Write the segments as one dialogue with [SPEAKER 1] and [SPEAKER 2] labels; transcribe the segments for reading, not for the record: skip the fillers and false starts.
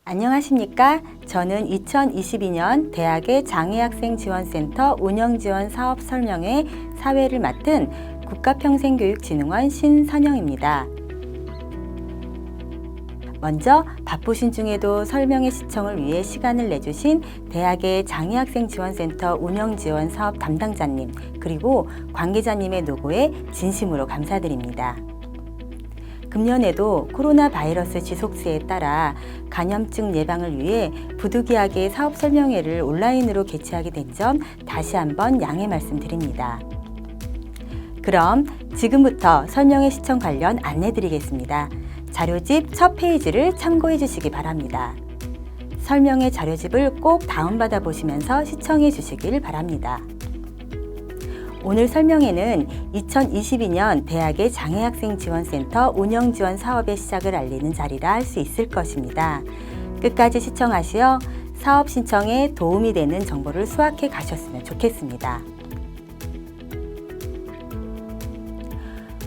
[SPEAKER 1] 안녕하십니까? 저는 2022년 대학의 장애학생지원센터 운영지원 사업 설명회 사회를 맡은 국가평생교육진흥원 신선영입니다. 먼저 바쁘신 중에도 설명회 시청을 위해 시간을 내주신 대학의 장애학생지원센터 운영지원 사업 담당자님 그리고 관계자님의 노고에 진심으로 감사드립니다. 금년에도 코로나 바이러스 지속세에 따라 감염증 예방을 위해 부득이하게 사업 설명회를 온라인으로 개최하게 된 점 다시 한번 양해 말씀드립니다. 그럼 지금부터 설명회 시청 관련 안내 드리겠습니다. 자료집 첫 페이지를 참고해 주시기 바랍니다. 설명회 자료집을 꼭 다운받아 보시면서 시청해 주시길 바랍니다. 오늘 설명회는 2022년 대학의 장애학생지원센터 운영지원 사업의 시작을 알리는 자리라 할 수 있을 것입니다. 끝까지 시청하시어 사업 신청에 도움이 되는 정보를 수확해 가셨으면 좋겠습니다.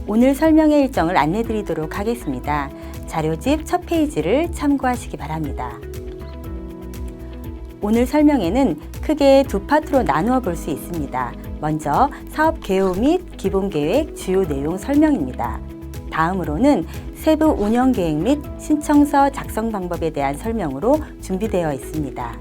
[SPEAKER 1] 오늘 설명회 일정을 안내 드리도록 하겠습니다. 자료집 첫 페이지를 참고하시기 바랍니다. 오늘 설명회는 크게 두 파트로 나누어 볼 수 있습니다. 먼저 사업 개요 및 기본 계획 주요 내용 설명입니다. 다음으로는 세부 운영 계획 및 신청서 작성 방법에 대한 설명으로 준비되어 있습니다.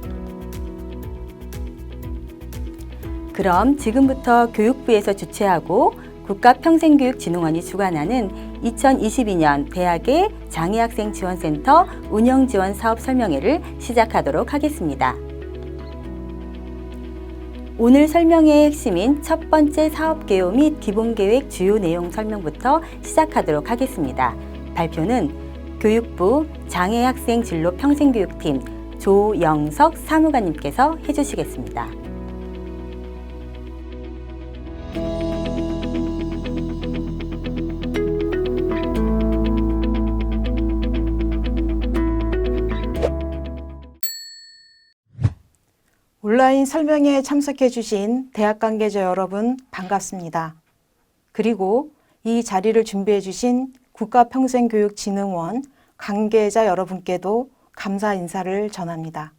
[SPEAKER 1] 그럼 지금부터 교육부에서 주최하고 국가평생교육진흥원이 주관하는 2022년 대학의 장애학생지원센터 운영지원 사업 설명회를 시작하도록 하겠습니다. 오늘 설명회의 핵심인 첫 번째 사업 개요 및 기본 계획 주요 내용 설명부터 시작하도록 하겠습니다. 발표는 교육부 장애학생 진로 평생교육팀 조영석 사무관님께서 해주시겠습니다.
[SPEAKER 2] 온라인 설명회에 참석해 주신 대학 관계자 여러분 반갑습니다. 그리고 이 자리를 준비해 주신 국가평생교육진흥원 관계자 여러분께도 감사 인사를 전합니다.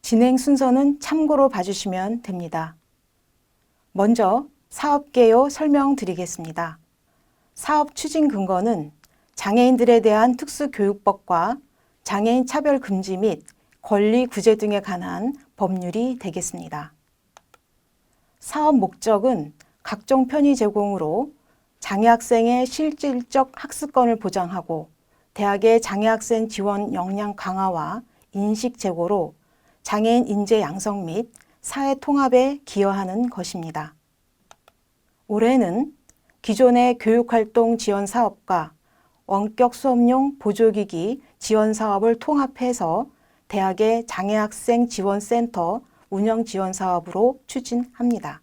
[SPEAKER 2] 진행 순서는 참고로 봐주시면 됩니다. 먼저 사업 개요 설명드리겠습니다. 사업 추진 근거는 장애인들에 대한 특수교육법과 장애인 차별 금지 및 권리 구제 등에 관한 법률이 되겠습니다. 사업 목적은 각종 편의 제공으로 장애학생의 실질적 학습권을 보장하고 대학의 장애학생 지원 역량 강화와 인식 제고로 장애인 인재 양성 및 사회 통합에 기여하는 것입니다. 올해는 기존의 교육활동 지원 사업과 원격 수업용 보조기기 지원 사업을 통합해서 대학의 장애학생 지원센터 운영 지원 사업으로 추진합니다.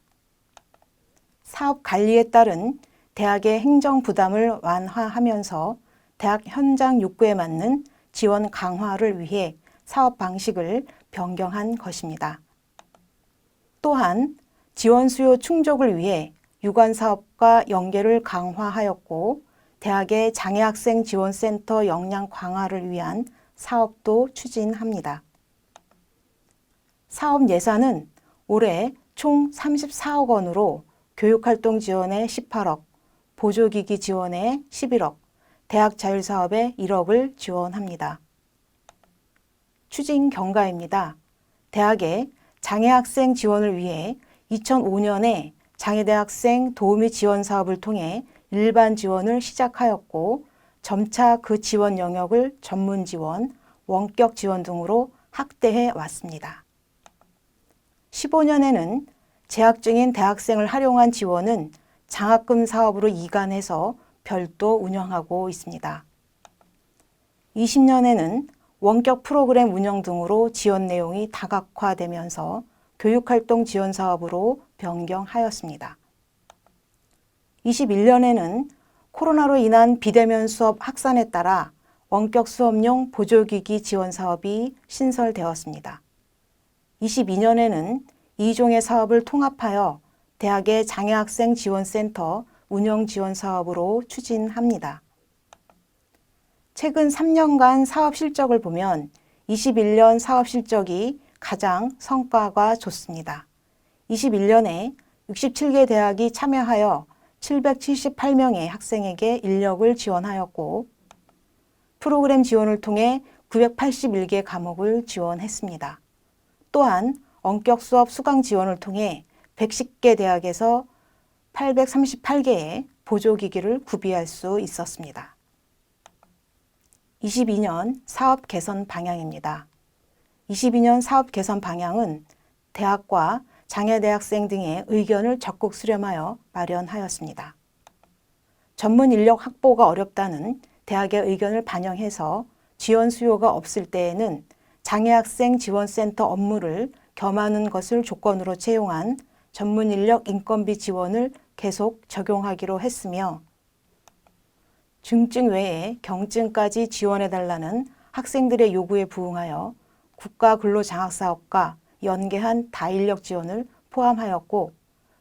[SPEAKER 2] 사업 관리에 따른 대학의 행정 부담을 완화하면서 대학 현장 욕구에 맞는 지원 강화를 위해 사업 방식을 변경한 것입니다. 또한 지원 수요 충족을 위해 유관 사업과 연계를 강화하였고 대학의 장애학생 지원센터 역량 강화를 위한 사업도 추진합니다. 사업 예산은 올해 총 34억 원으로 교육활동 지원에 18억, 보조기기 지원에 11억, 대학 자율사업에 1억을 지원합니다. 추진 경과입니다. 대학의 장애학생 지원을 위해 2005년에 장애대학생 도우미 지원 사업을 통해 일반 지원을 시작하였고 점차 그 지원 영역을 전문 지원, 원격 지원 등으로 확대해 왔습니다. 15년에는 재학 중인 대학생을 활용한 지원은 장학금 사업으로 이관해서 별도 운영하고 있습니다. 20년에는 원격 프로그램 운영 등으로 지원 내용이 다각화되면서 교육활동 지원 사업으로 변경하였습니다. 21년에는 코로나로 인한 비대면 수업 확산에 따라 원격 수업용 보조기기 지원 사업이 신설되었습니다. 22년에는 2종의 사업을 통합하여 대학의 장애학생 지원센터 운영 지원 사업으로 추진합니다. 최근 3년간 사업 실적을 보면 21년 사업 실적이 가장 성과가 좋습니다. 21년에 67개 대학이 참여하여 778명의 학생에게 인력을 지원하였고 프로그램 지원을 통해 981개 과목을 지원했습니다. 또한 원격 수업 수강 지원을 통해 110개 대학에서 838개의 보조기기를 구비할 수 있었습니다. 22년 사업 개선 방향입니다. 22년 사업 개선 방향은 대학과 장애대학생 등의 의견을 적극 수렴하여 마련하였습니다. 전문 인력 확보가 어렵다는 대학의 의견을 반영해서 지원 수요가 없을 때에는 장애학생 지원센터 업무를 겸하는 것을 조건으로 채용한 전문 인력 인건비 지원을 계속 적용하기로 했으며 중증 외에 경증까지 지원해달라는 학생들의 요구에 부응하여 국가근로장학사업과 연계한 다인력 지원을 포함하였고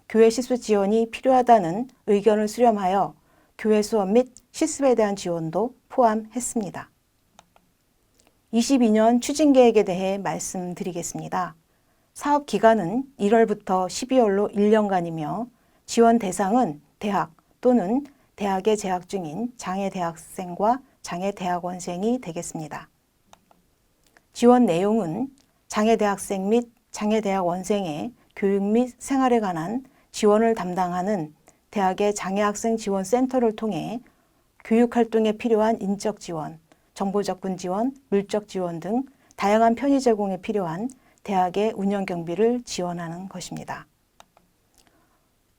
[SPEAKER 2] 교회 시수 지원이 필요하다는 의견을 수렴하여 교회 수업 및 실습에 대한 지원도 포함했습니다. 22년 추진계획에 대해 말씀드리겠습니다. 사업 기간은 1월부터 12월로 1년간이며 지원 대상은 대학 또는 대학에 재학 중인 장애대학생과 장애대학원생이 되겠습니다. 지원 내용은 장애대학생 및 장애대학원생의 교육 및 생활에 관한 지원을 담당하는 대학의 장애학생 지원센터를 통해 교육활동에 필요한 인적 지원, 정보 접근 지원, 물적 지원 등 다양한 편의 제공에 필요한 대학의 운영 경비를 지원하는 것입니다.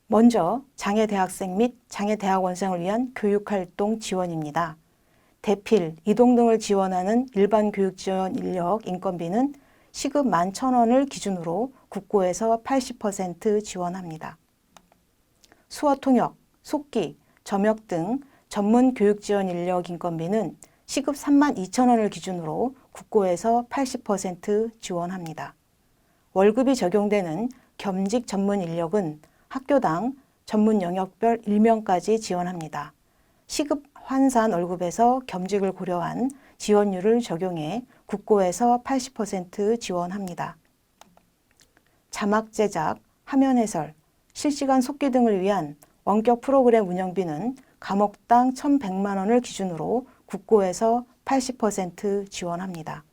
[SPEAKER 2] 먼저 장애대학생 및 장애대학원생을 위한 교육활동 지원입니다. 대필, 이동 등을 지원하는 일반 교육 지원 인력 인건비는 시급 11,000원을 기준으로 국고에서 80% 지원합니다. 수어 통역, 속기, 점역 등 전문 교육 지원 인력 인건비는 시급 32,000원을 기준으로 국고에서 80% 지원합니다. 월급이 적용되는 겸직 전문 인력은 학교당 전문 영역별 1명까지 지원합니다. 시급 환산 월급에서 겸직을 고려한 지원율을 적용해 국고에서 80% 지원합니다. 자막 제작, 화면 해설, 실시간 속기 등을 위한 원격 프로그램 운영비는 과목당 1,100만 원을 기준으로 국고에서 80% 지원합니다.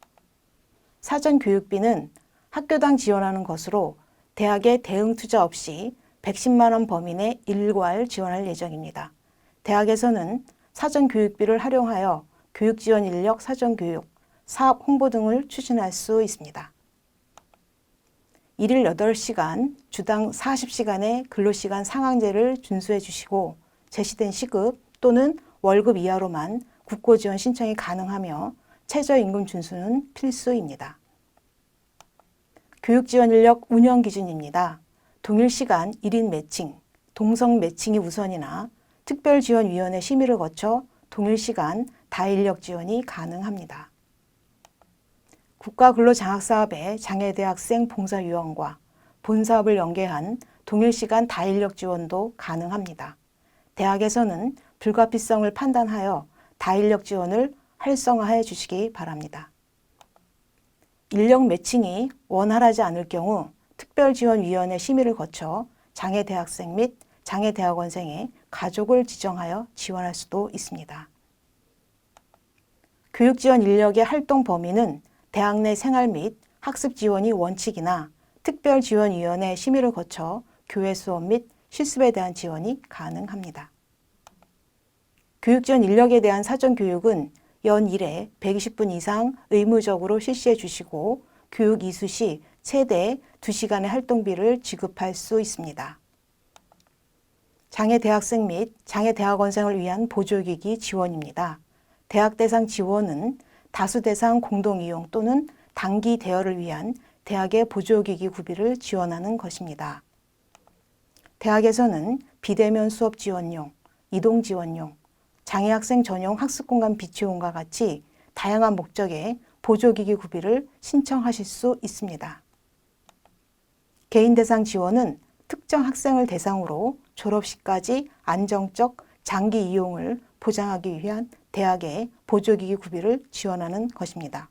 [SPEAKER 2] 사전 교육비는 학교당 지원하는 것으로 대학의 대응 투자 없이 110만 원 범위 내 일괄 지원할 예정입니다. 대학에서는 사전 교육비를 활용하여 교육 지원 인력 사전 교육, 사업 홍보 등을 추진할 수 있습니다. 일일 8시간, 주당 40시간의 근로시간 상한제를 준수해 주시고 제시된 시급 또는 월급 이하로만 국고 지원 신청이 가능하며 최저임금 준수는 필수입니다. 교육 지원 인력 운영 기준입니다. 동일시간 1인 매칭, 동성 매칭이 우선이나 특별지원위원회 심의를 거쳐 동일시간 다인력 지원이 가능합니다. 국가근로장학사업의 장애대학생 봉사요원과 본사업을 연계한 동일시간 다인력 지원도 가능합니다. 대학에서는 불가피성을 판단하여 다인력 지원을 활성화해 주시기 바랍니다. 인력 매칭이 원활하지 않을 경우 특별지원위원회 심의를 거쳐 장애대학생 및 장애대학원생의 가족을 지정하여 지원할 수도 있습니다. 교육지원 인력의 활동 범위는 대학 내 생활 및 학습 지원이 원칙이나 특별지원위원회 심의를 거쳐 교회 수업 및 실습에 대한 지원이 가능합니다. 교육지원 인력에 대한 사전교육은 연 1회 120분 이상 의무적으로 실시해 주시고 교육 이수 시 최대 2시간의 활동비를 지급할 수 있습니다. 장애대학생 및 장애대학원생을 위한 보조기기 지원입니다. 대학 대상 지원은 다수 대상 공동이용 또는 단기 대여를 위한 대학의 보조기기 구비를 지원하는 것입니다. 대학에서는 비대면 수업 지원용, 이동 지원용, 장애학생 전용 학습공간 비치용과 같이 다양한 목적의 보조기기 구비를 신청하실 수 있습니다. 개인 대상 지원은 특정 학생을 대상으로 졸업 시까지 안정적 장기 이용을 보장하기 위한 대학의 보조기기 구비를 지원하는 것입니다.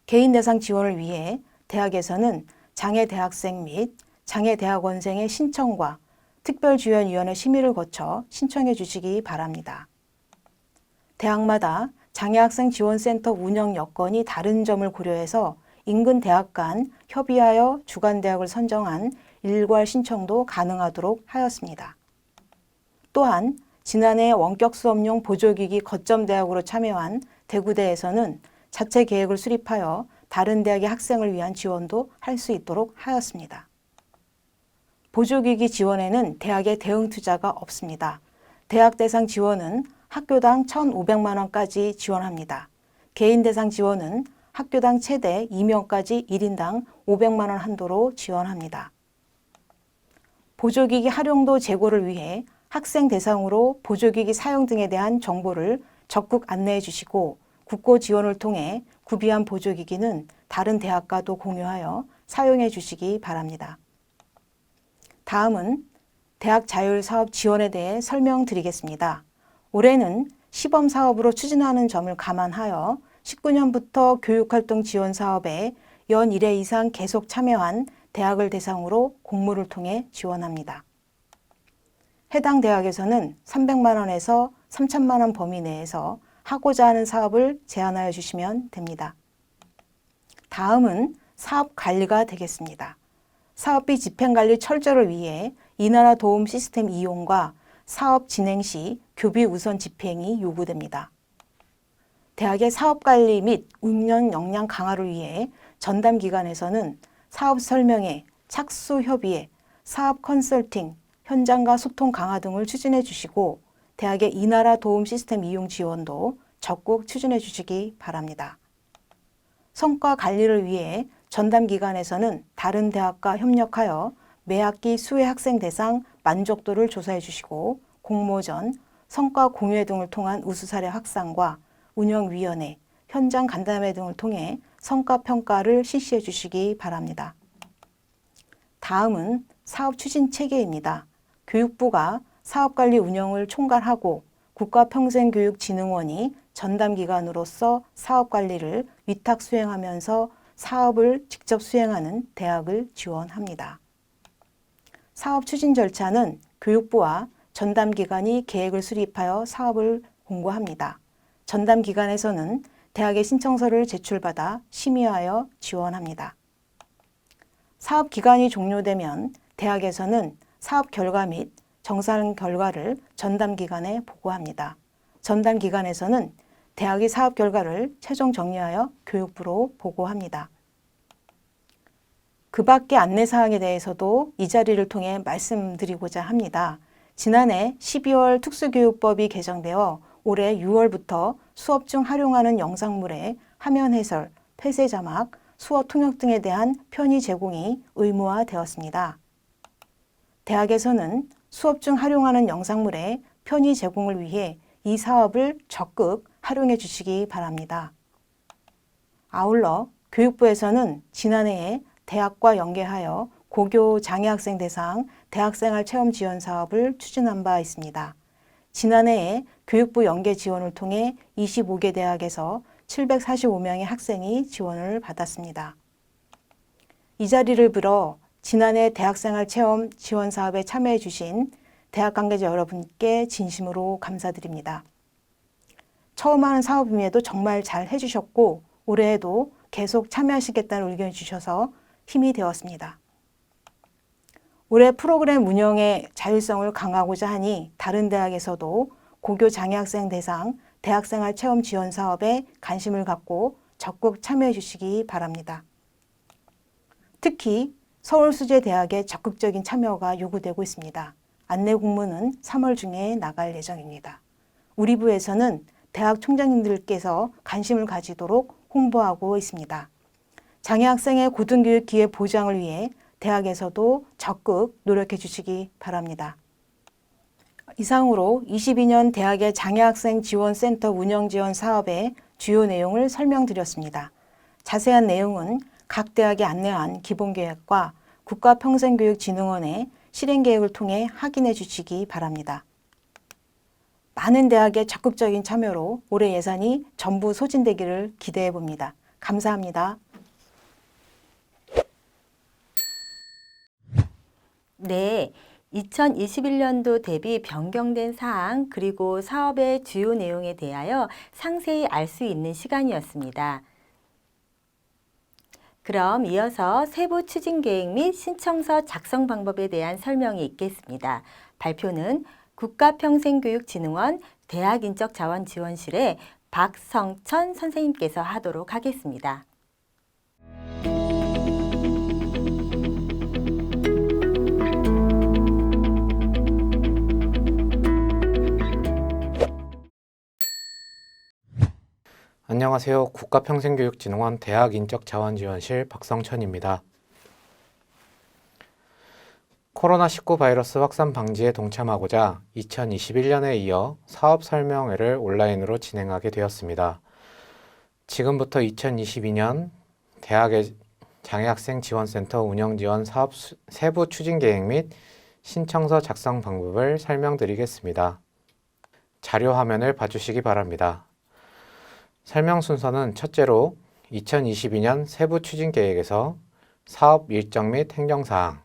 [SPEAKER 2] 개인 대상 지원을 위해 대학에서는 장애대학생 및 장애대학원생의 신청과 특별지원위원회 심의를 거쳐 신청해 주시기 바랍니다. 대학마다 장애학생 지원센터 운영 여건이 다른 점을 고려해서 인근 대학 간 협의하여 주관대학을 선정한 일괄 신청도 가능하도록 하였습니다. 또한 지난해 원격 수업용 보조기기 거점 대학으로 참여한 대구대에서는 자체 계획을 수립하여 다른 대학의 학생을 위한 지원도 할 수 있도록 하였습니다. 보조기기 지원에는 대학의 대응 투자가 없습니다. 대학 대상 지원은 학교당 1,500만 원까지 지원합니다. 개인 대상 지원은 학교당 최대 2명까지 1인당 500만 원 한도로 지원합니다. 보조기기 활용도 제고를 위해 학생 대상으로 보조기기 사용 등에 대한 정보를 적극 안내해 주시고 국고 지원을 통해 구비한 보조기기는 다른 대학과도 공유하여 사용해 주시기 바랍니다. 다음은 대학 자율사업 지원에 대해 설명드리겠습니다. 올해는 시범사업으로 추진하는 점을 감안하여 19년부터 교육활동 지원 사업에 연 1회 이상 계속 참여한 대학을 대상으로 공모를 통해 지원합니다. 해당 대학에서는 300만 원에서 3천만 원 범위 내에서 하고자 하는 사업을 제안하여 주시면 됩니다. 다음은 사업 관리가 되겠습니다. 사업비 집행관리 철저를 위해 이나라 도움 시스템 이용과 사업 진행 시 교비 우선 집행이 요구됩니다. 대학의 사업관리 및 운영 역량 강화를 위해 전담기관에서는 사업 설명회, 착수 협의회, 사업 컨설팅, 현장과 소통 강화 등을 추진해 주시고 대학의 이나라 도움 시스템 이용 지원도 적극 추진해 주시기 바랍니다. 성과 관리를 위해 전담기관에서는 다른 대학과 협력하여 매 학기 수혜 학생 대상 만족도를 조사해 주시고 공모전, 성과 공유회 등을 통한 우수 사례 확산과 운영위원회, 현장 간담회 등을 통해 성과 평가를 실시해 주시기 바랍니다. 다음은 사업 추진 체계입니다. 교육부가 사업관리 운영을 총괄하고 국가평생교육진흥원이 전담기관으로서 사업관리를 위탁 수행하면서 사업을 직접 수행하는 대학을 지원합니다. 사업 추진 절차는 교육부와 전담기관이 계획을 수립하여 사업을 공고합니다. 전담기관에서는 대학의 신청서를 제출받아 심의하여 지원합니다. 사업 기간이 종료되면 대학에서는 사업 결과 및 정산 결과를 전담기관에 보고합니다. 전담기관에서는 대학의 사업 결과를 최종 정리하여 교육부로 보고합니다. 그 밖의 안내사항에 대해서도 이 자리를 통해 말씀드리고자 합니다. 지난해 12월 특수교육법이 개정되어 올해 6월부터 수업 중 활용하는 영상물의 화면 해설, 폐쇄 자막, 수어 통역 등에 대한 편의 제공이 의무화되었습니다. 대학에서는 수업 중 활용하는 영상물의 편의 제공을 위해 이 사업을 적극 활용해 주시기 바랍니다. 아울러 교육부에서는 지난해에 대학과 연계하여 고교 장애학생 대상 대학생활 체험 지원 사업을 추진한 바 있습니다. 지난해에 교육부 연계 지원을 통해 25개 대학에서 745명의 학생이 지원을 받았습니다. 이 자리를 빌어 지난해 대학생활 체험 지원 사업에 참여해 주신 대학 관계자 여러분께 진심으로 감사드립니다. 처음 하는 사업임에도 정말 잘 해주셨고 올해에도 계속 참여하시겠다는 의견을 주셔서 힘이 되었습니다. 올해 프로그램 운영의 자율성을 강화하고자 하니 다른 대학에서도 고교 장애학생 대상 대학생활 체험 지원 사업에 관심을 갖고 적극 참여해 주시기 바랍니다. 특히 서울수재대학의 적극적인 참여가 요구되고 있습니다. 안내 공문은 3월 중에 나갈 예정입니다. 우리 부에서는 대학 총장님들께서 관심을 가지도록 홍보하고 있습니다. 장애학생의 고등교육 기회 보장을 위해 대학에서도 적극 노력해 주시기 바랍니다. 이상으로 22년 대학의 장애학생 지원센터 운영지원 사업의 주요 내용을 설명드렸습니다. 자세한 내용은 각 대학에 안내한 기본계획과 국가평생교육진흥원의 실행계획을 통해 확인해 주시기 바랍니다. 많은 대학의 적극적인 참여로 올해 예산이 전부 소진되기를 기대해 봅니다. 감사합니다.
[SPEAKER 1] 네, 2021년도 대비 변경된 사항 그리고 사업의 주요 내용에 대하여 상세히 알 수 있는 시간이었습니다. 그럼 이어서 세부 추진 계획 및 신청서 작성 방법에 대한 설명이 있겠습니다. 발표는 국가평생교육진흥원 대학인적자원지원실의 박성천 선생님께서 하도록 하겠습니다.
[SPEAKER 3] 안녕하세요. 국가평생교육진흥원 대학인적자원지원실 박성천입니다. 코로나19 바이러스 확산 방지에 동참하고자 2021년에 이어 사업 설명회를 온라인으로 진행하게 되었습니다. 지금부터 2022년 대학의 장애학생 지원센터 운영지원 사업 세부 추진 계획 및 신청서 작성 방법을 설명드리겠습니다. 자료 화면을 봐주시기 바랍니다. 설명 순서는 첫째로 2022년 세부 추진 계획에서 사업 일정 및 행정사항,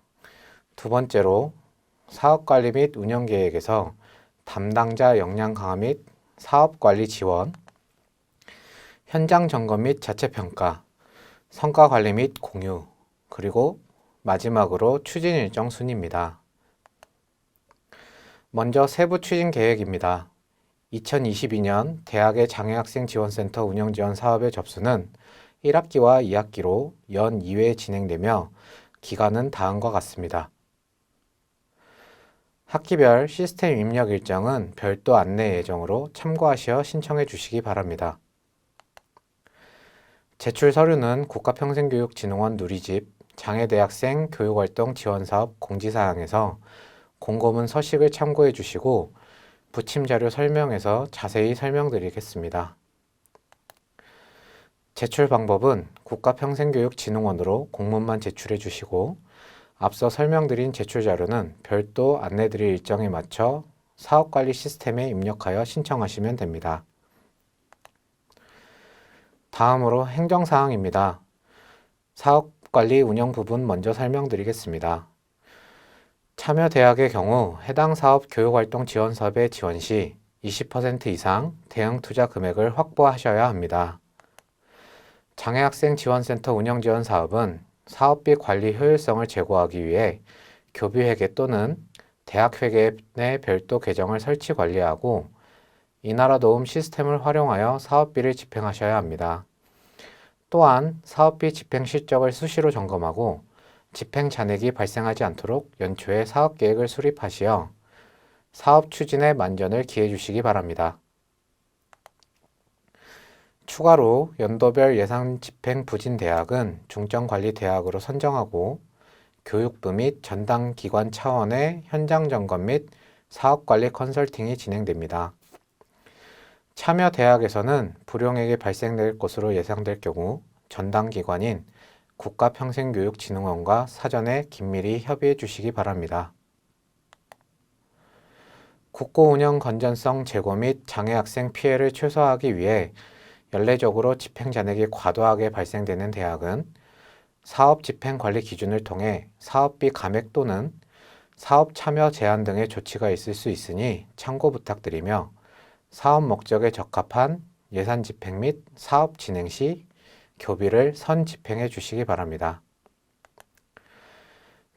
[SPEAKER 3] 두 번째로 사업관리 및 운영계획에서 담당자 역량 강화 및 사업관리 지원, 현장 점검 및 자체평가, 성과관리 및 공유, 그리고 마지막으로 추진 일정 순입니다. 먼저 세부 추진 계획입니다. 2022년 대학의 장애학생 지원센터 운영지원 사업의 접수는 1학기와 2학기로 연 2회 진행되며 기간은 다음과 같습니다. 학기별 시스템 입력 일정은 별도 안내 예정으로 참고하시어 신청해 주시기 바랍니다. 제출 서류는 국가평생교육진흥원 누리집 장애대학생 교육활동 지원사업 공지사항에서 공고문 서식을 참고해 주시고 부침자료 설명에서 자세히 설명드리겠습니다. 제출 방법은 국가평생교육진흥원으로 공문만 제출해 주시고 앞서 설명드린 제출 자료는 별도 안내드릴 일정에 맞춰 사업관리 시스템에 입력하여 신청하시면 됩니다. 다음으로 행정사항입니다. 사업관리 운영 부분 먼저 설명드리겠습니다. 참여대학의 경우 해당 사업 교육활동 지원 사업의 지원 시 20% 이상 대응 투자 금액을 확보하셔야 합니다. 장애학생 지원센터 운영지원 사업은 사업비 관리 효율성을 제고하기 위해 교비회계 또는 대학회계 내 별도 계정을 설치 관리하고 이나라 도움 시스템을 활용하여 사업비를 집행하셔야 합니다. 또한 사업비 집행 실적을 수시로 점검하고 집행 잔액이 발생하지 않도록 연초에 사업계획을 수립하시어 사업 추진에 만전을 기해 주시기 바랍니다. 추가로 연도별 예산 집행 부진 대학은 중점관리 대학으로 선정하고 교육부 및 전담 기관 차원의 현장 점검 및 사업관리 컨설팅이 진행됩니다. 참여 대학에서는 불용액이 발생될 것으로 예상될 경우 전담 기관인 국가평생교육진흥원과 사전에 긴밀히 협의해 주시기 바랍니다. 국고 운영 건전성 제고 및 장애학생 피해를 최소화하기 위해 연례적으로 집행 잔액이 과도하게 발생되는 대학은 사업 집행 관리 기준을 통해 사업비 감액 또는 사업 참여 제한 등의 조치가 있을 수 있으니 참고 부탁드리며 사업 목적에 적합한 예산 집행 및 사업 진행 시 교비를 선 집행해 주시기 바랍니다.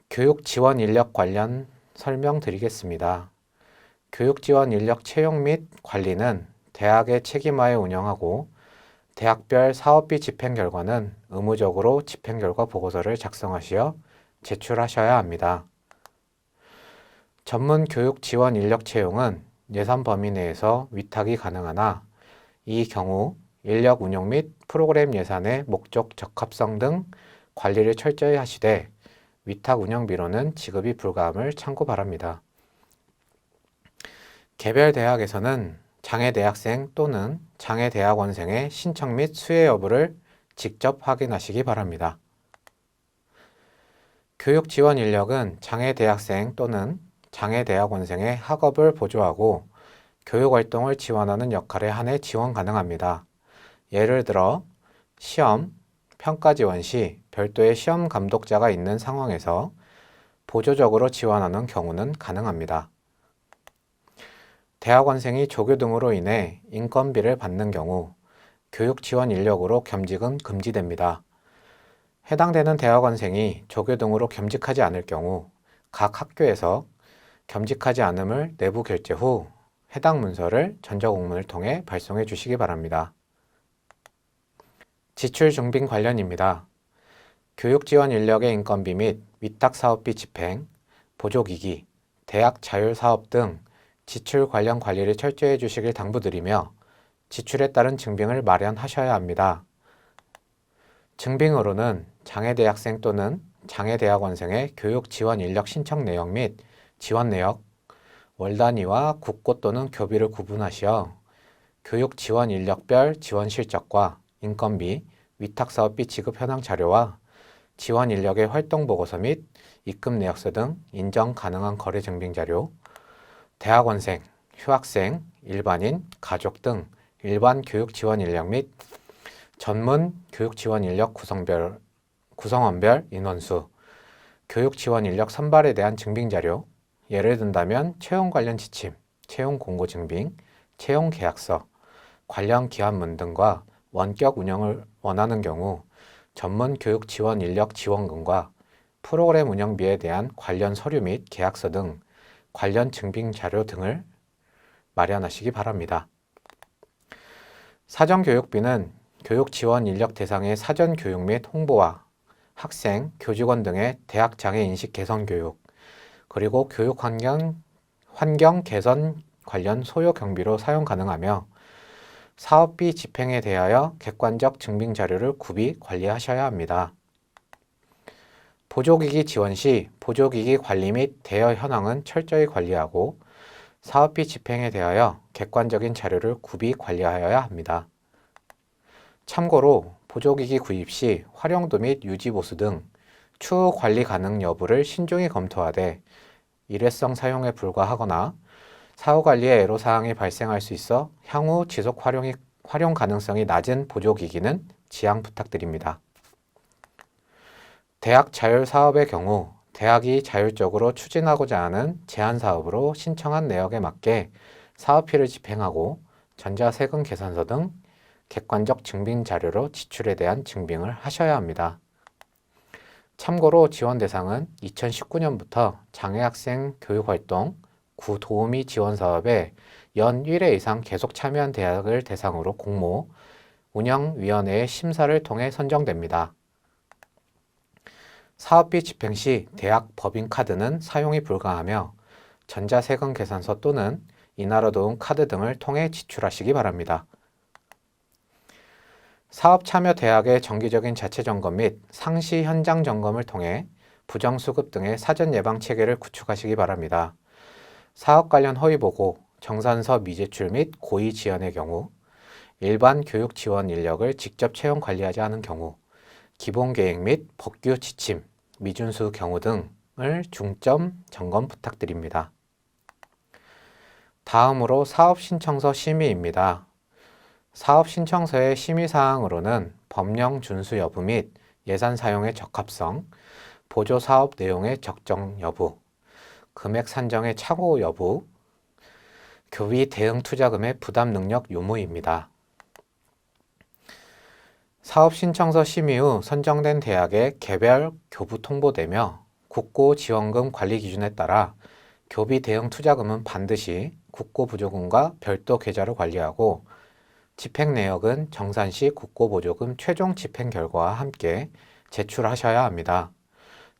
[SPEAKER 3] 교육 지원 인력 관련 설명드리겠습니다. 교육 지원 인력 채용 및 관리는 대학의 책임하에 운영하고 대학별 사업비 집행 결과는 의무적으로 집행 결과 보고서를 작성하시어 제출하셔야 합니다. 전문 교육 지원 인력 채용은 예산 범위 내에서 위탁이 가능하나 이 경우 인력 운용 및 프로그램 예산의 목적 적합성 등 관리를 철저히 하시되 위탁 운영비로는 지급이 불가함을 참고 바랍니다. 개별 대학에서는 장애대학생 또는 장애대학원생의 신청 및 수혜 여부를 직접 확인하시기 바랍니다. 교육 지원 인력은 장애대학생 또는 장애대학원생의 학업을 보조하고 교육활동을 지원하는 역할에 한해 지원 가능합니다. 예를 들어 시험, 평가 지원 시 별도의 시험 감독자가 있는 상황에서 보조적으로 지원하는 경우는 가능합니다. 대학원생이 조교 등으로 인해 인건비를 받는 경우 교육 지원 인력으로 겸직은 금지됩니다. 해당되는 대학원생이 조교 등으로 겸직하지 않을 경우 각 학교에서 겸직하지 않음을 내부 결제 후 해당 문서를 전자공문을 통해 발송해 주시기 바랍니다. 지출 증빙 관련입니다. 교육 지원 인력의 인건비 및 위탁 사업비 집행, 보조기기, 대학 자율 사업 등 지출 관련 관리를 철저히 해 주시길 당부드리며 지출에 따른 증빙을 마련하셔야 합니다. 증빙으로는 장애대학생 또는 장애대학원생의 교육 지원 인력 신청 내역 및 지원 내역, 월 단위와 국고 또는 교비를 구분하시어 교육 지원 인력별 지원 실적과 인건비, 위탁사업비 지급 현황 자료와 지원 인력의 활동 보고서 및 입금 내역서 등 인정 가능한 거래 증빙 자료, 대학원생, 휴학생, 일반인, 가족 등 일반 교육 지원 인력 및 전문 교육 지원 인력 구성원별 인원수, 교육 지원 인력 선발에 대한 증빙 자료, 예를 든다면 채용 관련 지침, 채용 공고 증빙, 채용 계약서, 관련 기한문 등과 원격 운영을 원하는 경우 전문 교육 지원 인력 지원금과 프로그램 운영비에 대한 관련 서류 및 계약서 등 관련 증빙 자료 등을 마련하시기 바랍니다. 사전 교육비는 교육 지원 인력 대상의 사전 교육 및 홍보와 학생, 교직원 등의 대학 장애 인식 개선 교육, 그리고 교육 환경 개선 관련 소요 경비로 사용 가능하며 사업비 집행에 대하여 객관적 증빙 자료를 구비 관리하셔야 합니다. 보조기기 지원 시 보조기기 관리 및 대여 현황은 철저히 관리하고 사업비 집행에 대하여 객관적인 자료를 구비 관리하여야 합니다. 참고로 보조기기 구입 시 활용도 및 유지 보수 등 추후 관리 가능 여부를 신중히 검토하되 일회성 사용에 불과하거나 사후 관리에 애로사항이 발생할 수 있어 향후 지속 활용 가능성이 낮은 보조기기는 지양 부탁드립니다. 대학 자율 사업의 경우 대학이 자율적으로 추진하고자 하는 제한 사업으로 신청한 내역에 맞게 사업비를 집행하고 전자세금 계산서 등 객관적 증빙 자료로 지출에 대한 증빙을 하셔야 합니다. 참고로 지원 대상은 2019년부터 장애학생 교육활동 구도우미 지원사업에 연 1회 이상 계속 참여한 대학을 대상으로 공모, 운영위원회의 심사를 통해 선정됩니다. 사업비 집행 시 대학 법인카드는 사용이 불가하며 전자세금 계산서 또는 이나라도움 카드 등을 통해 지출하시기 바랍니다. 사업 참여 대학의 정기적인 자체 점검 및 상시 현장 점검을 통해 부정수급 등의 사전 예방 체계를 구축하시기 바랍니다. 사업 관련 허위 보고, 정산서 미제출 및 고의 지연의 경우, 일반 교육 지원 인력을 직접 채용 관리하지 않은 경우, 기본 계획 및 법규 지침, 미준수 경우 등을 중점 점검 부탁드립니다. 다음으로 사업 신청서 심의입니다. 사업 신청서의 심의 사항으로는 법령 준수 여부 및 예산 사용의 적합성, 보조 사업 내용의 적정 여부, 금액 산정의 착오 여부, 교비 대응 투자금의 부담 능력 유무입니다. 사업 신청서 심의 후 선정된 대학에 개별 교부 통보되며 국고 지원금 관리 기준에 따라 교비 대응 투자금은 반드시 국고 부조금과 별도 계좌로 관리하고 집행 내역은 정산 시 국고 보조금 최종 집행 결과와 함께 제출하셔야 합니다.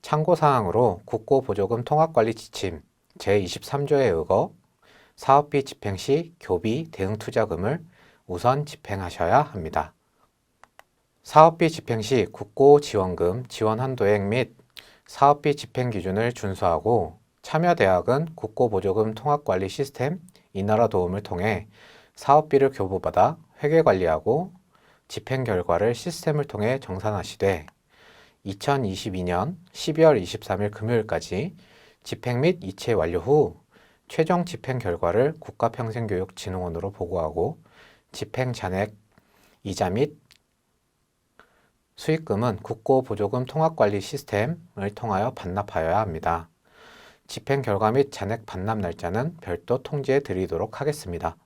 [SPEAKER 3] 참고사항으로 국고 보조금 통합관리 지침 제23조에 의거 사업비 집행 시 교비 대응 투자금을 우선 집행하셔야 합니다. 사업비 집행 시 국고 지원금 지원 한도액 및 사업비 집행 기준을 준수하고 참여대학은 국고 보조금 통합관리 시스템 이나라 도움을 통해 사업비를 교부받아 회계관리하고 집행 결과를 시스템을 통해 정산하시되 2022년 12월 23일 금요일까지 집행 및 이체 완료 후 최종 집행 결과를 국가평생교육진흥원으로 보고하고 집행 잔액 이자 및 수익금은 국고보조금 통합관리 시스템을 통하여 반납하여야 합니다. 집행 결과 및 잔액 반납 날짜는 별도 통지해 드리도록 하겠습니다.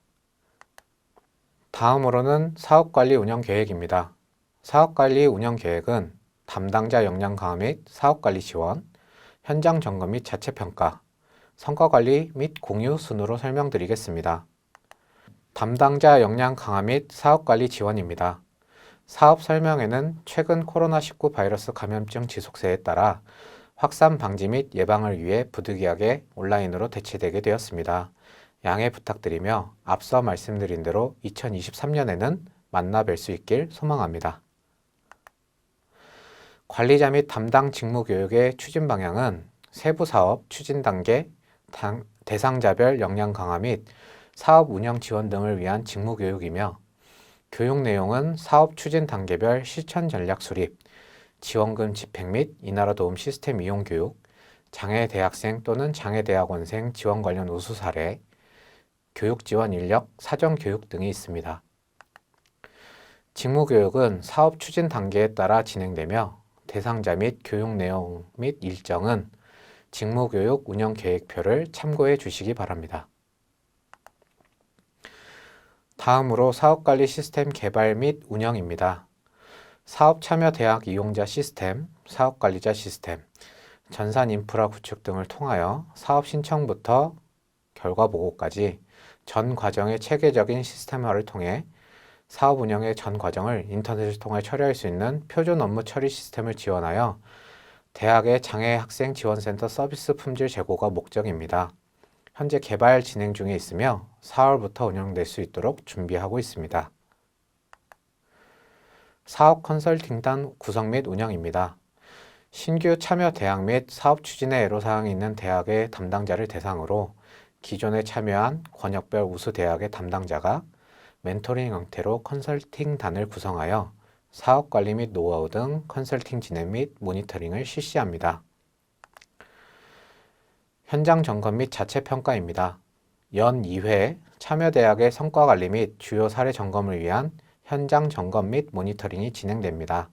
[SPEAKER 3] 다음으로는 사업관리 운영 계획입니다. 사업관리 운영 계획은 담당자 역량 강화 및 사업관리 지원, 현장 점검 및 자체 평가, 성과관리 및 공유 순으로 설명드리겠습니다. 담당자 역량 강화 및 사업관리 지원입니다. 사업 설명에는 최근 코로나19 바이러스 감염증 지속세에 따라 확산 방지 및 예방을 위해 부득이하게 온라인으로 대체되게 되었습니다. 양해 부탁드리며 앞서 말씀드린 대로 2023년에는 만나 뵐 수 있길 소망합니다. 관리자 및 담당 직무 교육의 추진 방향은 세부 사업 추진 단계, 대상자별 역량 강화 및 사업 운영 지원 등을 위한 직무 교육이며 교육 내용은 사업 추진 단계별 실천 전략 수립, 지원금 집행 및 이나라 도움 시스템 이용 교육, 장애 대학생 또는 장애 대학원생 지원 관련 우수 사례, 교육 지원 인력, 사전 교육 등이 있습니다. 직무 교육은 사업 추진 단계에 따라 진행되며 대상자 및 교육 내용 및 일정은 직무 교육 운영 계획표를 참고해 주시기 바랍니다. 다음으로 사업관리 시스템 개발 및 운영입니다. 사업 참여 대학 이용자 시스템, 사업관리자 시스템, 전산 인프라 구축 등을 통하여 사업 신청부터 결과 보고까지 전 과정의 체계적인 시스템화를 통해 사업 운영의 전 과정을 인터넷을 통해 처리할 수 있는 표준 업무 처리 시스템을 지원하여 대학의 장애 학생 지원센터 서비스 품질 제고가 목적입니다. 현재 개발 진행 중에 있으며 4월부터 운영될 수 있도록 준비하고 있습니다. 사업 컨설팅단 구성 및 운영입니다. 신규 참여 대학 및 사업 추진에 애로사항이 있는 대학의 담당자를 대상으로 기존에 참여한 권역별 우수 대학의 담당자가 멘토링 형태로 컨설팅단을 구성하여 사업관리 및 노하우 등 컨설팅 진행 및 모니터링을 실시합니다. 현장 점검 및 자체 평가입니다. 연 2회 참여대학의 성과관리 및 주요 사례 점검을 위한 현장 점검 및 모니터링이 진행됩니다.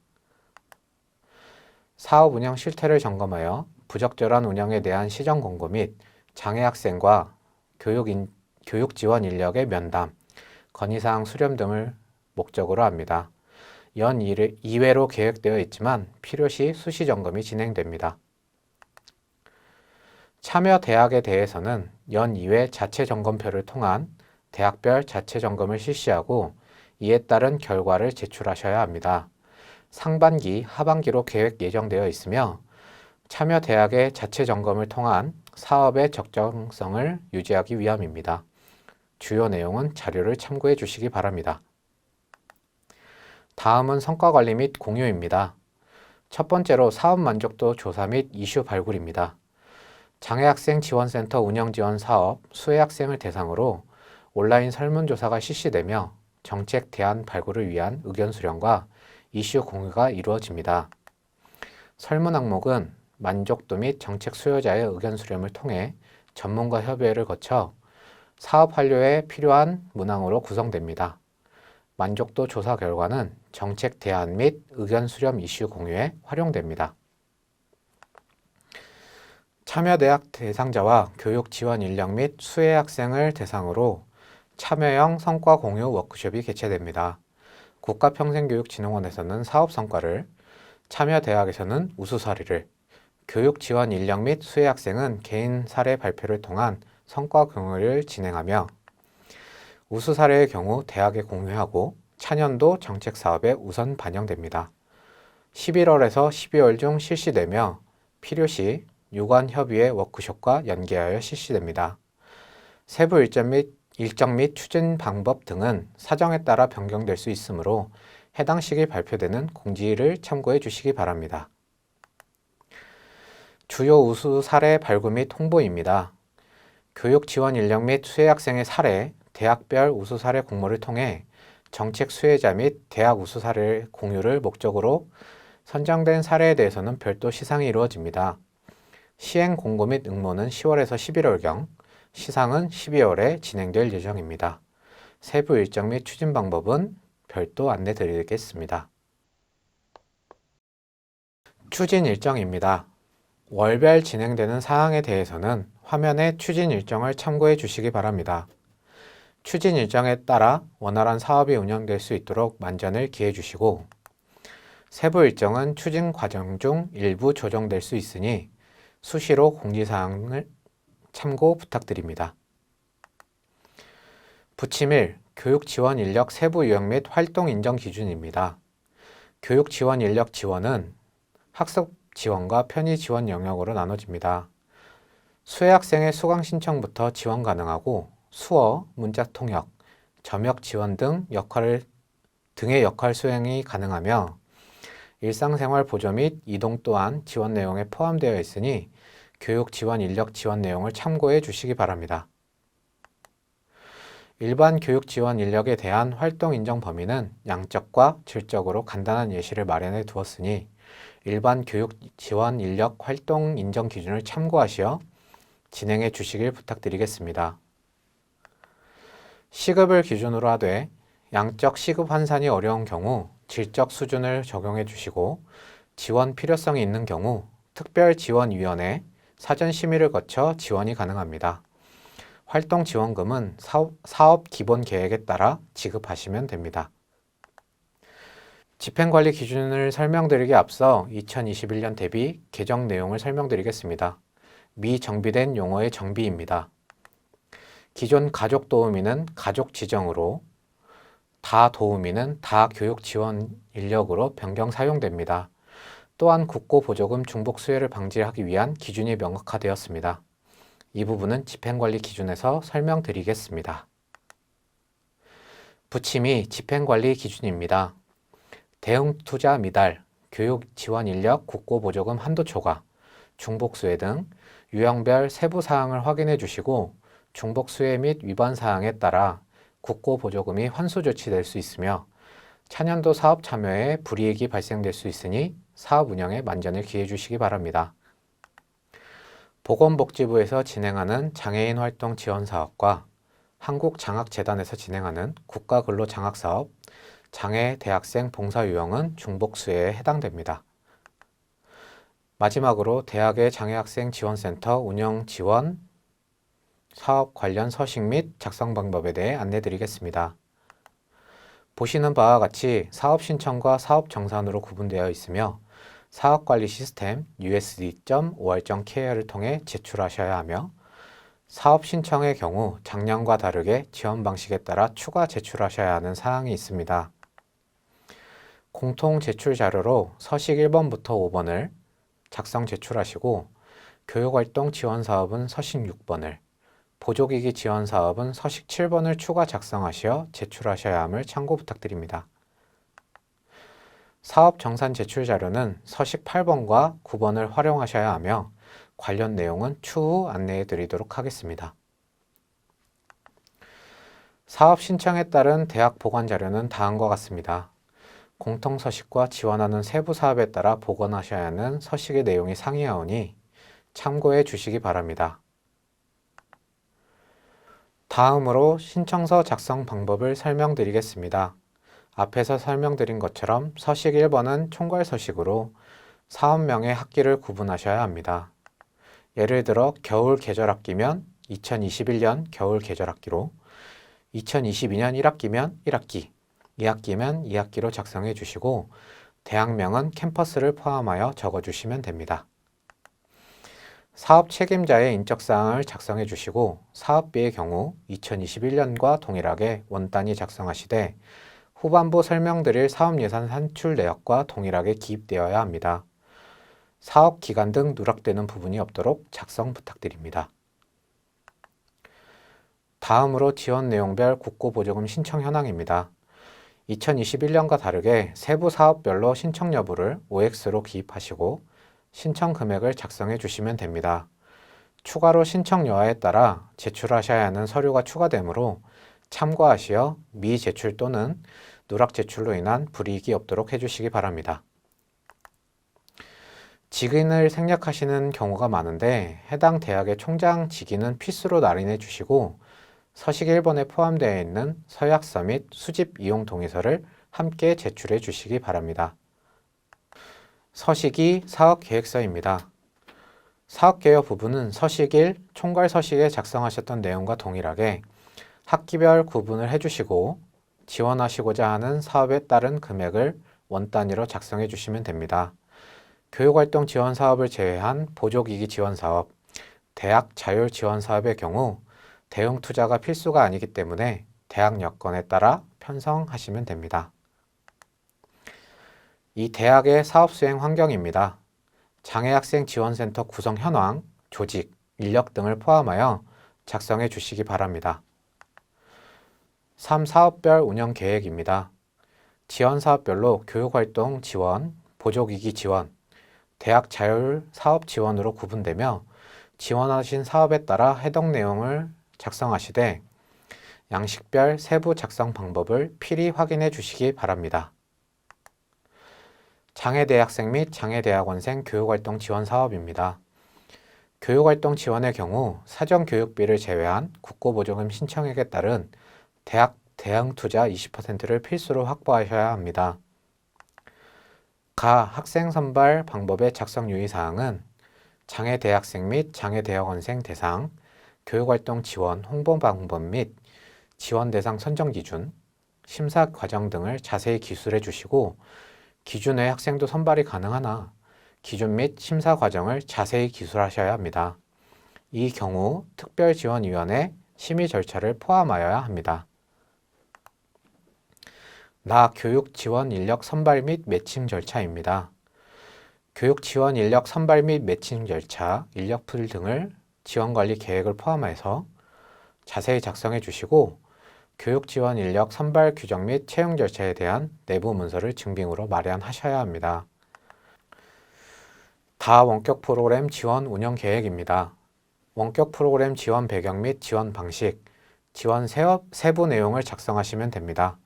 [SPEAKER 3] 사업 운영 실태를 점검하여 부적절한 운영에 대한 시정 공고 및 장애 학생과 교육 지원 인력의 면담, 건의사항 수렴 등을 목적으로 합니다. 연 2회로 계획되어 있지만 필요시 수시 점검이 진행됩니다. 참여 대학에 대해서는 연 2회 자체 점검표를 통한 대학별 자체 점검을 실시하고 이에 따른 결과를 제출하셔야 합니다. 상반기, 하반기로 계획 예정되어 있으며 참여 대학의 자체 점검을 통한 사업의 적정성을 유지하기 위함입니다. 주요 내용은 자료를 참고해 주시기 바랍니다. 다음은 성과관리 및 공유입니다. 첫 번째로 사업 만족도 조사 및 이슈 발굴입니다. 장애학생 지원센터 운영지원 사업 수혜학생을 대상으로 온라인 설문조사가 실시되며 정책 대안 발굴을 위한 의견 수렴과 이슈 공유가 이루어집니다. 설문 항목은 만족도 및 정책 수요자의 의견 수렴을 통해 전문가 협의회를 거쳐 사업 완료에 필요한 문항으로 구성됩니다. 만족도 조사 결과는 정책 대안 및 의견 수렴 이슈 공유에 활용됩니다. 참여대학 대상자와 교육 지원 인력 및 수혜 학생을 대상으로 참여형 성과 공유 워크숍이 개최됩니다. 국가평생교육진흥원에서는 사업 성과를, 참여대학에서는 우수 사례를, 교육 지원 인력 및 수혜 학생은 개인 사례 발표를 통한 성과 공유를 진행하며 우수 사례의 경우 대학에 공유하고 차년도 정책 사업에 우선 반영됩니다. 11월에서 12월 중 실시되며 필요시 유관 협의회 워크숍과 연계하여 실시됩니다. 세부 일정 및 추진 방법 등은 사정에 따라 변경될 수 있으므로 해당 시기 발표되는 공지를 참고해 주시기 바랍니다. 주요 우수 사례 발굴 및 홍보입니다. 교육 지원 인력 및 수혜 학생의 사례, 대학별 우수 사례 공모를 통해 정책 수혜자 및 대학 우수 사례 공유를 목적으로 선정된 사례에 대해서는 별도 시상이 이루어집니다. 시행 공고 및 응모는 10월에서 11월경, 시상은 12월에 진행될 예정입니다. 세부 일정 및 추진 방법은 별도 안내 드리겠습니다. 추진 일정입니다. 월별 진행되는 사항에 대해서는 화면에 추진 일정을 참고해 주시기 바랍니다. 추진 일정에 따라 원활한 사업이 운영될 수 있도록 만전을 기해 주시고, 세부 일정은 추진 과정 중 일부 조정될 수 있으니 수시로 공지사항을 참고 부탁드립니다. 부침1. 교육 지원 인력 세부 유형 및 활동 인정 기준입니다. 교육 지원 인력 지원은 학습 지원과 편의 지원 영역으로 나눠집니다. 수혜 학생의 수강 신청부터 지원 가능하고 수어, 문자 통역, 점역 지원 등의 역할 수행이 가능하며 일상생활 보조 및 이동 또한 지원 내용에 포함되어 있으니 교육 지원 인력 지원 내용을 참고해 주시기 바랍니다. 일반 교육 지원 인력에 대한 활동 인정 범위는 양적과 질적으로 간단한 예시를 마련해 두었으니 일반 교육 지원 인력 활동 인정 기준을 참고하시어 진행해 주시길 부탁드리겠습니다. 시급을 기준으로 하되 양적 시급 환산이 어려운 경우 질적 수준을 적용해 주시고, 지원 필요성이 있는 경우 특별지원위원회 사전 심의를 거쳐 지원이 가능합니다. 활동 지원금은 사업 기본 계획에 따라 지급하시면 됩니다. 집행관리 기준을 설명드리기 앞서 2021년 대비 개정 내용을 설명드리겠습니다. 미정비된 용어의 정비입니다. 기존 가족도우미는 가족 지정으로, 다도우미는 다교육 지원 인력으로 변경 사용됩니다. 또한 국고보조금 중복 수혜를 방지하기 위한 기준이 명확화되었습니다. 이 부분은 집행관리 기준에서 설명드리겠습니다. 부침2 집행관리 기준입니다. 대응투자 미달, 교육 지원 인력 국고보조금 한도 초과, 중복수혜 등 유형별 세부 사항을 확인해 주시고, 중복수혜 및 위반 사항에 따라 국고보조금이 환수 조치될 수 있으며 차년도 사업 참여에 불이익이 발생될 수 있으니 사업 운영에 만전을 기해 주시기 바랍니다. 보건복지부에서 진행하는 장애인 활동 지원 사업과 한국장학재단에서 진행하는 국가근로장학사업, 장애 대학생 봉사 유형은 중복수혜에 해당됩니다. 마지막으로 대학의 장애학생 지원센터 운영 지원 사업 관련 서식 및 작성 방법에 대해 안내드리겠습니다. 보시는 바와 같이 사업 신청과 사업 정산으로 구분되어 있으며 사업관리 시스템 usd.or.kr을 통해 제출하셔야 하며, 사업 신청의 경우 작년과 다르게 지원 방식에 따라 추가 제출하셔야 하는 사항이 있습니다. 공통 제출 자료로 서식 1번부터 5번을 작성 제출하시고, 교육활동 지원 사업은 서식 6번을, 보조기기 지원 사업은 서식 7번을 추가 작성하시어 제출하셔야 함을 참고 부탁드립니다. 사업 정산 제출 자료는 서식 8번과 9번을 활용하셔야 하며 관련 내용은 추후 안내해 드리도록 하겠습니다. 사업 신청에 따른 대학 보관 자료는 다음과 같습니다. 공통서식과 지원하는 세부 사업에 따라 보관하셔야 하는 서식의 내용이 상이하오니 참고해 주시기 바랍니다. 다음으로 신청서 작성 방법을 설명드리겠습니다. 앞에서 설명드린 것처럼 서식 1번은 총괄 서식으로 사업명의 학기를 구분하셔야 합니다. 예를 들어 겨울 계절학기면 2021년 겨울 계절학기로, 2022년 1학기면 1학기, 2학기면 2학기로 작성해 주시고 대학명은 캠퍼스를 포함하여 적어주시면 됩니다. 사업 책임자의 인적사항을 작성해 주시고 사업비의 경우 2021년과 동일하게 원단위 작성하시되 후반부 설명드릴 사업예산 산출 내역과 동일하게 기입되어야 합니다. 사업 기간 등 누락되는 부분이 없도록 작성 부탁드립니다. 다음으로 지원 내용별 국고보조금 신청 현황입니다. 2021년과 다르게 세부 사업별로 신청 여부를 OX로 기입하시고 신청 금액을 작성해 주시면 됩니다. 추가로 신청 여하에 따라 제출하셔야 하는 서류가 추가되므로 참고하시어 미제출 또는 누락 제출로 인한 불이익이 없도록 해주시기 바랍니다. 직인을 생략하시는 경우가 많은데 해당 대학의 총장 직인은 필수로 날인해 주시고 서식 1번에 포함되어 있는 서약서 및 수집 이용 동의서를 함께 제출해 주시기 바랍니다. 서식2 사업계획서입니다. 사업계획 부분은 서식 1 총괄 서식에 작성하셨던 내용과 동일하게 학기별 구분을 해주시고 지원하시고자 하는 사업에 따른 금액을 원 단위로 작성해 주시면 됩니다. 교육활동 지원 사업을 제외한 보조기기 지원 사업, 대학 자율 지원 사업의 경우 대응 투자가 필수가 아니기 때문에 대학 여건에 따라 편성하시면 됩니다. 이 대학의 사업 수행 환경입니다. 장애학생 지원센터 구성 현황, 조직, 인력 등을 포함하여 작성해 주시기 바랍니다. 3. 사업별 운영 계획입니다. 지원 사업별로 교육활동 지원, 보조기기 지원, 대학 자율 사업 지원으로 구분되며 지원하신 사업에 따라 해당 내용을 작성하시되 양식별 세부 작성 방법을 필히 확인해 주시기 바랍니다. 장애대학생 및 장애대학원생 교육활동 지원 사업입니다. 교육활동 지원의 경우 사전교육비를 제외한 국고보조금 신청액에 따른 대학 대응투자 20%를 필수로 확보하셔야 합니다. 가 학생 선발 방법의 작성 유의사항은 장애대학생 및 장애대학원생 대상, 교육활동 지원 홍보 방법 및 지원 대상 선정 기준, 심사 과정 등을 자세히 기술해 주시고 기준 외 학생도 선발이 가능하나 기준 및 심사 과정을 자세히 기술하셔야 합니다. 이 경우 특별지원위원회 심의 절차를 포함하여야 합니다. 나 교육 지원 인력 선발 및 매칭 절차입니다. 교육 지원 인력 선발 및 매칭 절차, 인력풀 등을 지원관리 계획을 포함해서 자세히 작성해 주시고 교육 지원 인력 선발 규정 및 채용 절차에 대한 내부 문서를 증빙으로 마련하셔야 합니다. 다 원격 프로그램 지원 운영 계획입니다. 원격 프로그램 지원 배경 및 지원 방식, 지원 세부 내용을 작성하시면 됩니다.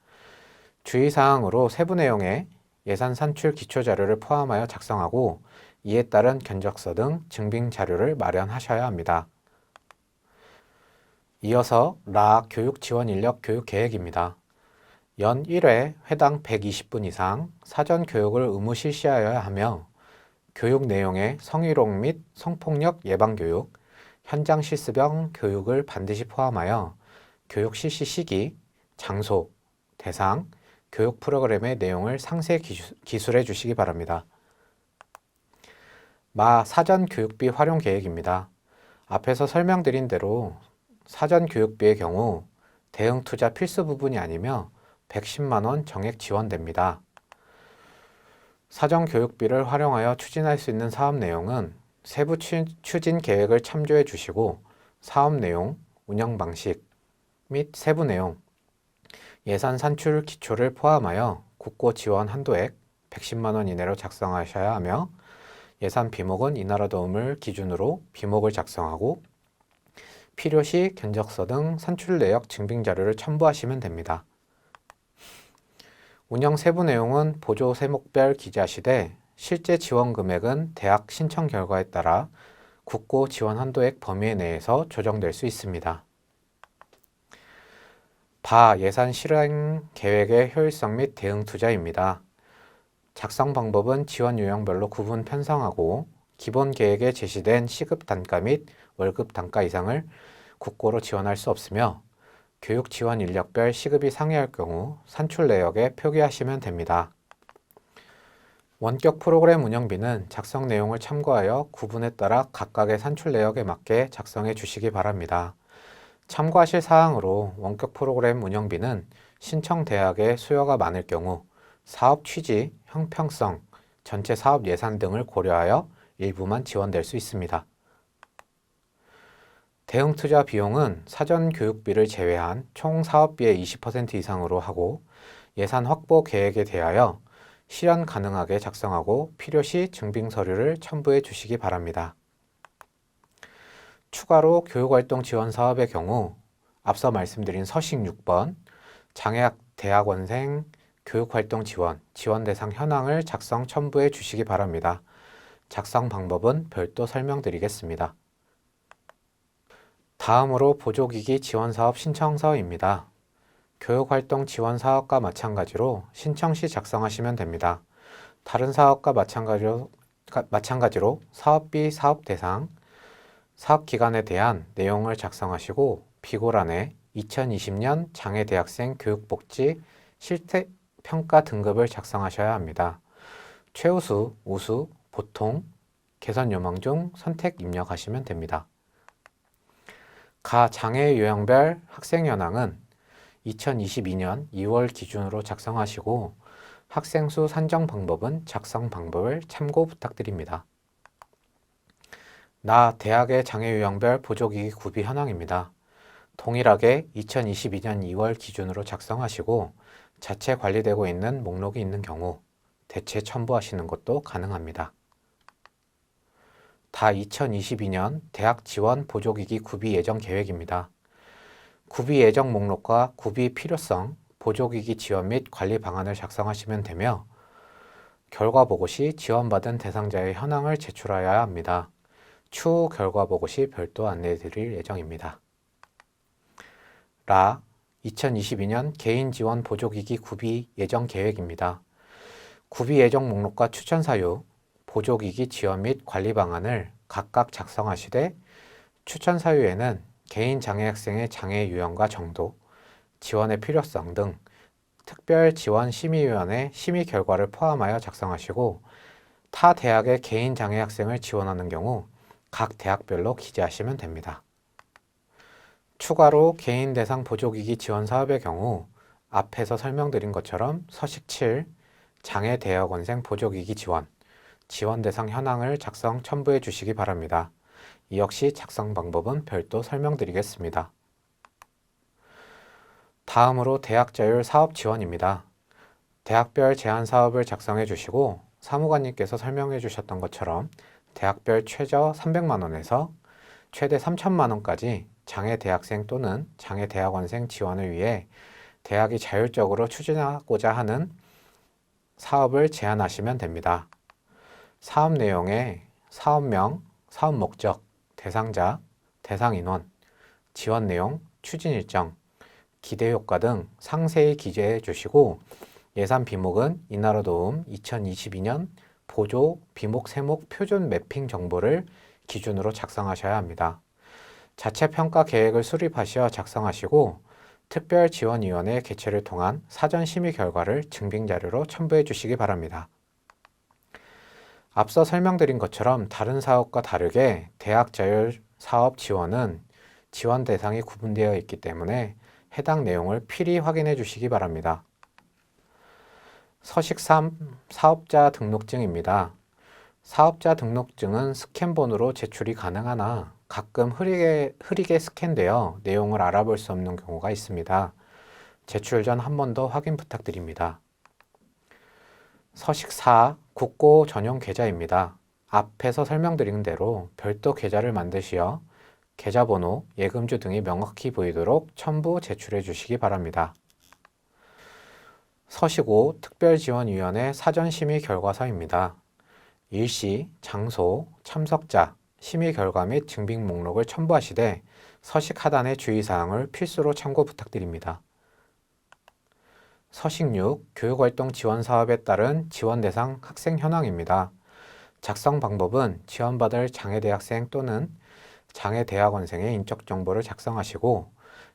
[SPEAKER 3] 주의사항으로 세부 내용에 예산 산출 기초 자료를 포함하여 작성하고 이에 따른 견적서 등 증빙 자료를 마련하셔야 합니다. 이어서 라 교육 지원 인력 교육 계획입니다. 연 1회 회당 120분 이상 사전 교육을 의무 실시하여야 하며 교육 내용에 성희롱 및 성폭력 예방 교육, 현장 실습형 교육을 반드시 포함하여 교육 실시 시기, 장소, 대상, 교육 프로그램의 내용을 상세 기술해 주시기 바랍니다. 마 사전 교육비 활용 계획입니다. 앞에서 설명드린 대로 사전 교육비의 경우 대응 투자 필수 부분이 아니며 110만 원 정액 지원됩니다. 사전 교육비를 활용하여 추진할 수 있는 사업 내용은 세부 추진 계획을 참조해 주시고 사업 내용, 운영 방식 및 세부 내용, 예산 산출 기초를 포함하여 국고 지원 한도액 110만 원 이내로 작성하셔야 하며 예산 비목은 이 나라 도움을 기준으로 비목을 작성하고 필요시 견적서 등 산출 내역 증빙 자료를 첨부하시면 됩니다. 운영 세부 내용은 보조 세목별 기재하시되 실제 지원 금액은 대학 신청 결과에 따라 국고 지원 한도액 범위 내에서 조정될 수 있습니다. 바 예산 실행 계획의 효율성 및 대응 투자입니다. 작성 방법은 지원 유형별로 구분 편성하고 기본 계획에 제시된 시급 단가 및 월급 단가 이상을 국고로 지원할 수 없으며 교육 지원 인력별 시급이 상회할 경우 산출 내역에 표기하시면 됩니다. 원격 프로그램 운영비는 작성 내용을 참고하여 구분에 따라 각각의 산출 내역에 맞게 작성해 주시기 바랍니다. 참고하실 사항으로 원격 프로그램 운영비는 신청 대학의 수요가 많을 경우 사업 취지, 형평성, 전체 사업 예산 등을 고려하여 일부만 지원될 수 있습니다. 대응 투자 비용은 사전 교육비를 제외한 총 사업비의 20% 이상으로 하고 예산 확보 계획에 대하여 실현 가능하게 작성하고 필요시 증빙 서류를 첨부해 주시기 바랍니다. 추가로 교육활동 지원 사업의 경우 앞서 말씀드린 서식 6번 장애학 대학원생 교육활동 지원 대상 현황을 작성 첨부해 주시기 바랍니다. 작성 방법은 별도 설명드리겠습니다. 다음으로 보조기기 지원사업 신청서입니다. 교육활동 지원 사업과 마찬가지로 신청 시 작성하시면 됩니다. 다른 사업과 마찬가지로 사업비, 사업 대상, 사업 기간에 대한 내용을 작성하시고 비고란에 2020년 장애대학생 교육복지 실태평가 등급을 작성하셔야 합니다. 최우수, 우수, 보통, 개선 요망 중 선택 입력하시면 됩니다. 가 장애 유형별 학생 현황은 2022년 2월 기준으로 작성하시고 학생 수 산정 방법은 작성 방법을 참고 부탁드립니다. 나 대학의 장애 유형별 보조기기 구비 현황입니다. 동일하게 2022년 2월 기준으로 작성하시고 자체 관리되고 있는 목록이 있는 경우 대체 첨부하시는 것도 가능합니다. 다 2022년 대학 지원 보조기기 구비 예정 계획입니다. 구비 예정 목록과 구비 필요성, 보조기기 지원 및 관리 방안을 작성하시면 되며 결과 보고 시 지원받은 대상자의 현황을 제출하여야 합니다. 추후 결과 보고 시 별도 안내해 드릴 예정입니다. 2022년 개인 지원 보조기기 구비 예정 계획입니다. 구비 예정 목록과 추천 사유, 보조기기 지원 및 관리 방안을 각각 작성하시되 추천 사유에는 개인 장애 학생의 장애 유형과 정도, 지원의 필요성 등 특별지원심의위원회 심의 결과를 포함하여 작성하시고 타 대학의 개인 장애 학생을 지원하는 경우 각 대학별로 기재하시면 됩니다. 추가로 개인 대상 보조기기 지원 사업의 경우 앞에서 설명드린 것처럼 서식 7 장애 대학원생 보조기기 지원 대상 현황을 작성 첨부해 주시기 바랍니다. 이 역시 작성 방법은 별도 설명드리겠습니다. 다음으로 대학 자율 사업 지원입니다. 대학별 제한 사업을 작성해 주시고 사무관님께서 설명해 주셨던 것처럼 대학별 최저 300만 원에서 최대 3천만 원까지 장애 대학생 또는 장애 대학원생 지원을 위해 대학이 자율적으로 추진하고자 하는 사업을 제안하시면 됩니다. 사업 내용에 사업명, 사업 목적, 대상자, 대상 인원, 지원 내용, 추진 일정, 기대 효과 등 상세히 기재해 주시고 예산 비목은 이나라 도움 2022년 보조 비목 세목 표준 매핑 정보를 기준으로 작성하셔야 합니다. 자체 평가 계획을 수립하시어 작성하시고 특별지원위원회 개최를 통한 사전 심의 결과를 증빙 자료로 첨부해 주시기 바랍니다. 앞서 설명드린 것처럼 다른 사업과 다르게 대학 자율 사업 지원은 지원 대상이 구분되어 있기 때문에 해당 내용을 필히 확인해 주시기 바랍니다. 서식 3 사업자 등록증입니다. 사업자 등록증은 스캔본으로 제출이 가능하나 가끔 흐리게 스캔되어 내용을 알아볼 수 없는 경우가 있습니다. 제출 전 한 번 더 확인 부탁드립니다. 서식 4 국고 전용 계좌입니다. 앞에서 설명드린 대로 별도 계좌를 만드시어 계좌번호, 예금주 등이 명확히 보이도록 첨부 제출해 주시기 바랍니다. 서식 5 특별지원위원회 사전심의 결과서입니다. 일시, 장소, 참석자, 심의 결과 및 증빙 목록을 첨부하시되 서식 하단의 주의사항을 필수로 참고 부탁드립니다. 서식 6 교육활동 지원 사업에 따른 지원 대상 학생 현황입니다. 작성 방법은 지원받을 장애대학생 또는 장애대학원생의 인적 정보를 작성하시고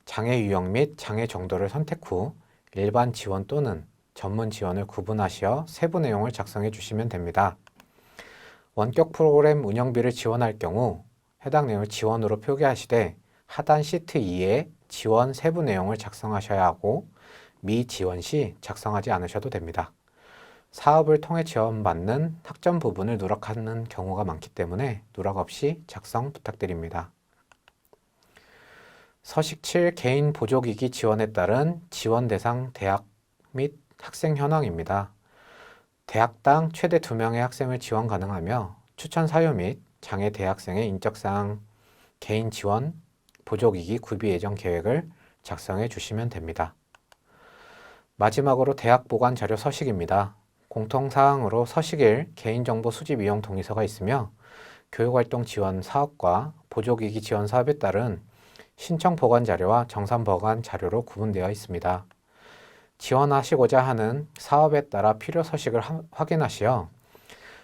[SPEAKER 3] 장애 유형 및 장애 정도를 선택 후 일반 지원 또는 전문 지원을 구분하시어 세부 내용을 작성해 주시면 됩니다. 원격 프로그램 운영비를 지원할 경우 해당 내용을 지원으로 표기하시되 하단 시트 2에 지원 세부 내용을 작성하셔야 하고 미지원 시 작성하지 않으셔도 됩니다. 사업을 통해 지원받는 학점 부분을 누락하는 경우가 많기 때문에 누락 없이 작성 부탁드립니다. 서식 7 개인 보조기기 지원에 따른 지원 대상 대학 및 학생 현황입니다. 대학당 최대 2명의 학생을 지원 가능하며 추천 사유 및 장애 대학생의 인적사항 개인 지원 보조기기 구비 예정 계획을 작성해 주시면 됩니다. 마지막으로 대학 보관 자료 서식입니다. 공통사항으로 서식 1 개인정보 수집 이용 동의서가 있으며 교육활동 지원 사업과 보조기기 지원 사업에 따른 신청 보관 자료와 정산 보관 자료로 구분되어 있습니다. 지원하시고자 하는 사업에 따라 필요 서식을 확인하시어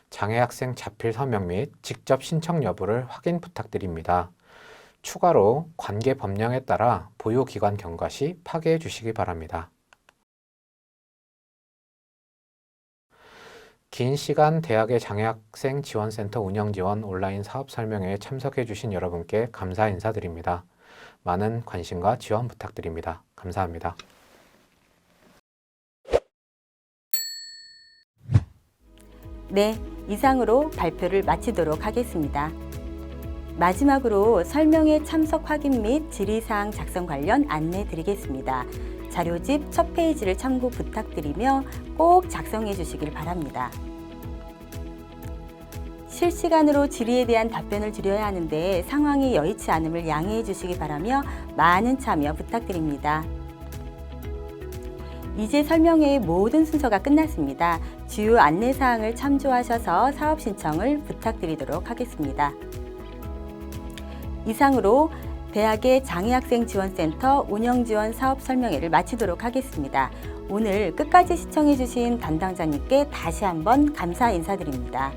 [SPEAKER 3] 장애 학생 자필 서명 및 직접 신청 여부를 확인 부탁드립니다. 추가로 관계 법령에 따라 보유기관 경과 시 파기해 주시기 바랍니다. 긴 시간 대학의 장애학생 지원센터 운영지원 온라인 사업 설명회에 참석해 주신 여러분께 감사 인사드립니다. 많은 관심과 지원 부탁드립니다. 감사합니다.
[SPEAKER 1] 네, 이상으로 발표를 마치도록 하겠습니다. 마지막으로 설명회 참석 확인 및 질의사항 작성 관련 안내 드리겠습니다. 자료집 첫 페이지를 참고 부탁드리며 꼭 작성해 주시길 바랍니다. 실시간으로 질의에 대한 답변을 드려야 하는데 상황이 여의치 않음을 양해해 주시기 바라며 많은 참여 부탁드립니다. 이제 설명회의 모든 순서가 끝났습니다. 주요 안내사항을 참조하셔서 사업 신청을 부탁드리도록 하겠습니다. 이상으로 대학의 장애학생 지원센터 운영지원 사업 설명회를 마치도록 하겠습니다. 오늘 끝까지 시청해주신 담당자님께 다시 한번 감사 인사드립니다.